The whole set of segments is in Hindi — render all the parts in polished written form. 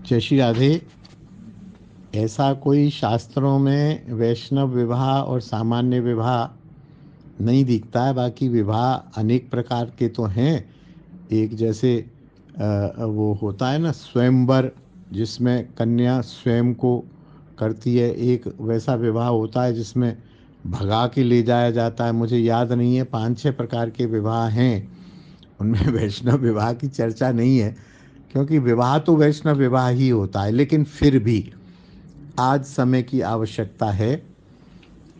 जय श्री राधे। ऐसा कोई शास्त्रों में वैष्णव विवाह और सामान्य विवाह नहीं दिखता है। बाकी विवाह अनेक प्रकार के तो हैं। एक जैसे वो होता है ना स्वयंवर, जिसमें कन्या स्वयं को करती है। एक वैसा विवाह होता है जिसमें भगा के ले जाया जाता है। मुझे याद नहीं है, 5-6 प्रकार के विवाह हैं। उनमें वैष्णव विवाह की चर्चा नहीं है, क्योंकि विवाह तो वैष्णव विवाह ही होता है। लेकिन फिर भी आज समय की आवश्यकता है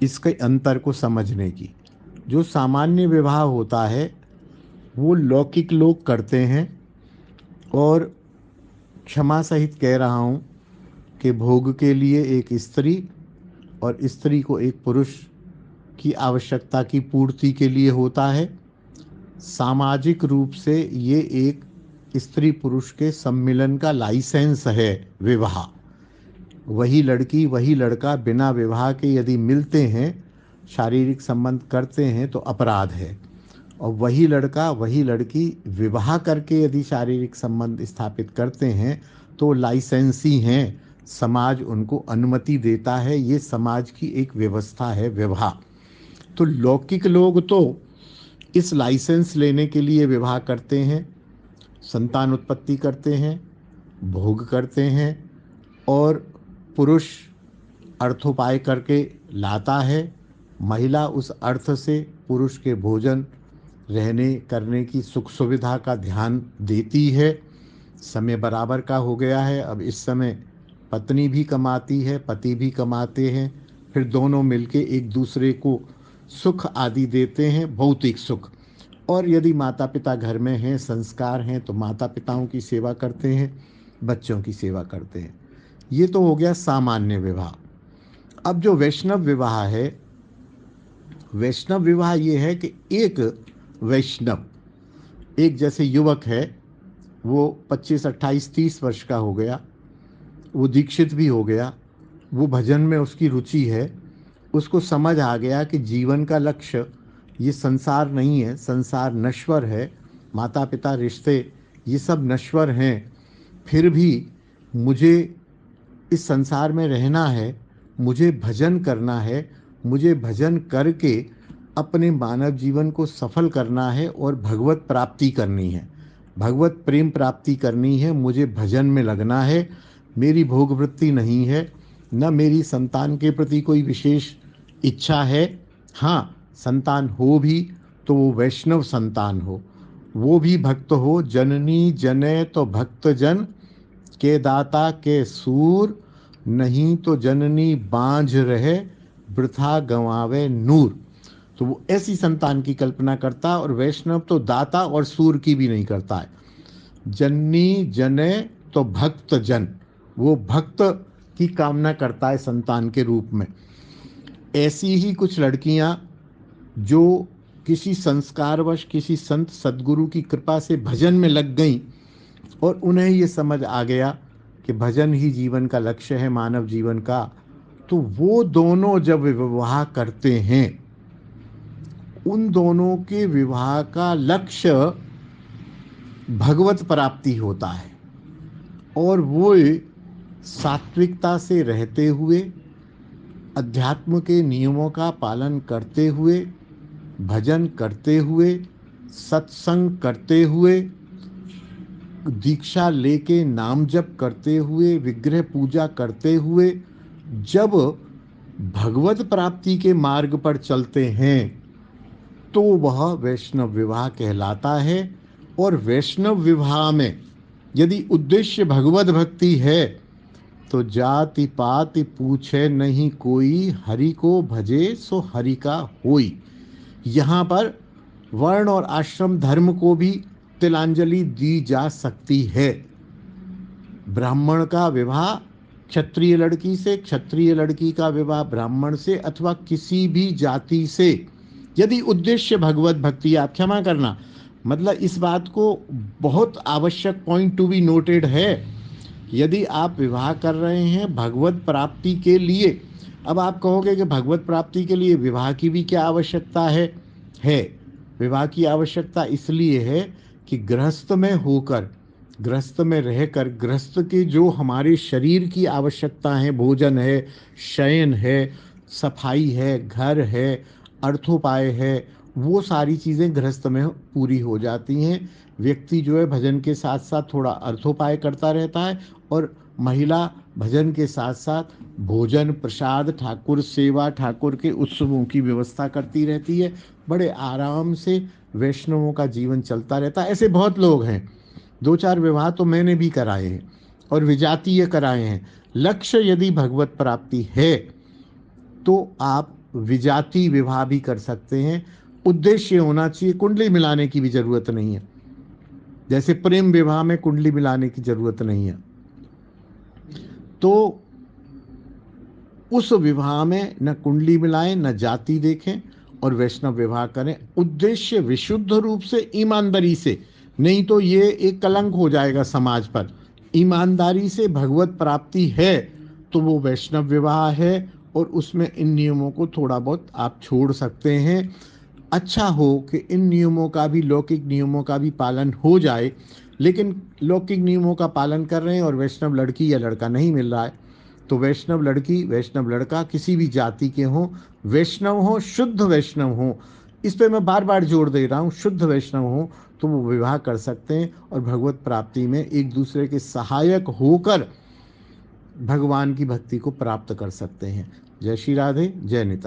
इसके अंतर को समझने की। जो सामान्य विवाह होता है वो लौकिक लोग करते हैं, और क्षमा सहित कह रहा हूँ कि भोग के लिए एक स्त्री और स्त्री को एक पुरुष की आवश्यकता की पूर्ति के लिए होता है। सामाजिक रूप से ये एक स्त्री पुरुष के सम्मिलन का लाइसेंस है विवाह। वही लड़की वही लड़का बिना विवाह के यदि मिलते हैं, शारीरिक संबंध करते हैं, तो अपराध है। और वही लड़का वही लड़की विवाह करके यदि शारीरिक संबंध स्थापित करते हैं तो लाइसेंसी हैं। समाज उनको अनुमति देता है। ये समाज की एक व्यवस्था है विवाह। तो लौकिक लोग तो इस लाइसेंस लेने के लिए विवाह करते हैं, संतान उत्पत्ति करते हैं, भोग करते हैं, और पुरुष अर्थोपाय करके लाता है। महिला उस अर्थ से पुरुष के भोजन रहने करने की सुख सुविधा का ध्यान देती है। समय बराबर का हो गया है। अब इस समय पत्नी भी कमाती है, पति भी कमाते हैं। फिर दोनों मिलके एक दूसरे को सुख आदि देते हैं, भौतिक सुख। और यदि माता पिता घर में हैं, संस्कार हैं, तो माता पिताओं की सेवा करते हैं, बच्चों की सेवा करते हैं। ये तो हो गया सामान्य विवाह। अब जो वैष्णव विवाह है, वैष्णव विवाह ये है कि एक वैष्णव, एक जैसे युवक है, वो 25, 28, 30 वर्ष का हो गया, वो दीक्षित भी हो गया, वो भजन में उसकी रुचि है, उसको समझ आ गया कि जीवन का लक्ष्य ये संसार नहीं है, संसार नश्वर है, माता पिता रिश्ते ये सब नश्वर हैं। फिर भी मुझे इस संसार में रहना है, मुझे भजन करना है, मुझे भजन करके अपने मानव जीवन को सफल करना है और भगवत प्राप्ति करनी है, भगवत प्रेम प्राप्ति करनी है। मुझे भजन में लगना है। मेरी भोग वृत्ति नहीं है, न मेरी संतान के प्रति कोई विशेष इच्छा है। हाँ, संतान हो भी तो वो वैष्णव संतान हो, वो भी भक्त हो। जननी जने तो भक्त जन, के दाता के सूर, नहीं तो जननी बांझ रहे, वृथा गंवावे नूर। तो वो ऐसी संतान की कल्पना करता है। और वैष्णव तो दाता और सूर की भी नहीं करता है। जननी जने तो भक्त जन, वो भक्त की कामना करता है संतान के रूप में। ऐसी ही कुछ लड़कियां जो किसी संस्कारवश किसी संत सद्गुरु की कृपा से भजन में लग गईं, और उन्हें ये समझ आ गया कि भजन ही जीवन का लक्ष्य है, मानव जीवन का, तो वो दोनों जब विवाह करते हैं, उन दोनों के विवाह का लक्ष्य भगवत प्राप्ति होता है। और वो सात्विकता से रहते हुए, अध्यात्म के नियमों का पालन करते हुए, भजन करते हुए, सत्संग करते हुए, दीक्षा लेके नाम जप करते हुए, विग्रह पूजा करते हुए जब भगवत प्राप्ति के मार्ग पर चलते हैं, तो वह वैष्णव विवाह कहलाता है। और वैष्णव विवाह में यदि उद्देश्य भगवत भक्ति है तो जाति पाति पूछे नहीं कोई, हरि को भजे सो हरि का होई। यहाँ पर वर्ण और आश्रम धर्म को भी तिलांजलि दी जा सकती है। ब्राह्मण का विवाह क्षत्रिय लड़की से, क्षत्रिय लड़की का विवाह ब्राह्मण से, अथवा किसी भी जाति से, यदि उद्देश्य भगवत भक्ति। आप क्षमा करना, मतलब इस बात को बहुत आवश्यक पॉइंट टू बी नोटेड है। यदि आप विवाह कर रहे हैं भगवत प्राप्ति के लिए, अब आप कहोगे कि भगवत प्राप्ति के लिए विवाह की भी क्या आवश्यकता है। विवाह की आवश्यकता इसलिए है कि गृहस्थ में होकर गृहस्थ में रहकर गृहस्थ के जो हमारे शरीर की आवश्यकता है, भोजन है, शयन है, सफाई है, घर है, अर्थोपाय है, वो सारी चीज़ें गृहस्थ में पूरी हो जाती हैं। व्यक्ति जो है भजन के साथ साथ थोड़ा अर्थोपाय करता रहता है, और महिला भजन के साथ साथ भोजन, प्रसाद, ठाकुर सेवा, ठाकुर के उत्सवों की व्यवस्था करती रहती है। बड़े आराम से वैष्णवों का जीवन चलता रहता है। ऐसे बहुत लोग हैं। 2-4 विवाह तो मैंने भी कराए हैं और विजातीय कराए हैं। लक्ष्य यदि भगवत प्राप्ति है तो आप विजातीय विवाह भी कर सकते हैं। उद्देश्य होना चाहिए, कुंडली मिलाने की भी जरूरत नहीं है। जैसे प्रेम विवाह में कुंडली मिलाने की जरूरत नहीं है। तो उस विवाह में न कुंडली मिलाएं, न जाति देखें, और वैष्णव विवाह करें। उद्देश्य विशुद्ध रूप से ईमानदारी से, नहीं तो ये एक कलंक हो जाएगा समाज पर। ईमानदारी से भगवत प्राप्ति है तो वो वैष्णव विवाह है, और उसमें इन नियमों को थोड़ा बहुत आप छोड़ सकते हैं। अच्छा हो कि इन नियमों का भी, लौकिक नियमों का भी पालन हो जाए। लेकिन लौकिक नियमों का पालन कर रहे हैं और वैष्णव लड़की या लड़का नहीं मिल रहा है, तो वैष्णव लड़की, वैष्णव लड़का किसी भी जाति के हों, वैष्णव हो, शुद्ध वैष्णव हो, इस पे मैं बार बार जोर दे रहा हूँ, शुद्ध वैष्णव हो तो वो विवाह कर सकते हैं और भगवत प्राप्ति में एक दूसरे के सहायक होकर भगवान की भक्ति को प्राप्त कर सकते हैं। जय श्री राधे, जय निताई।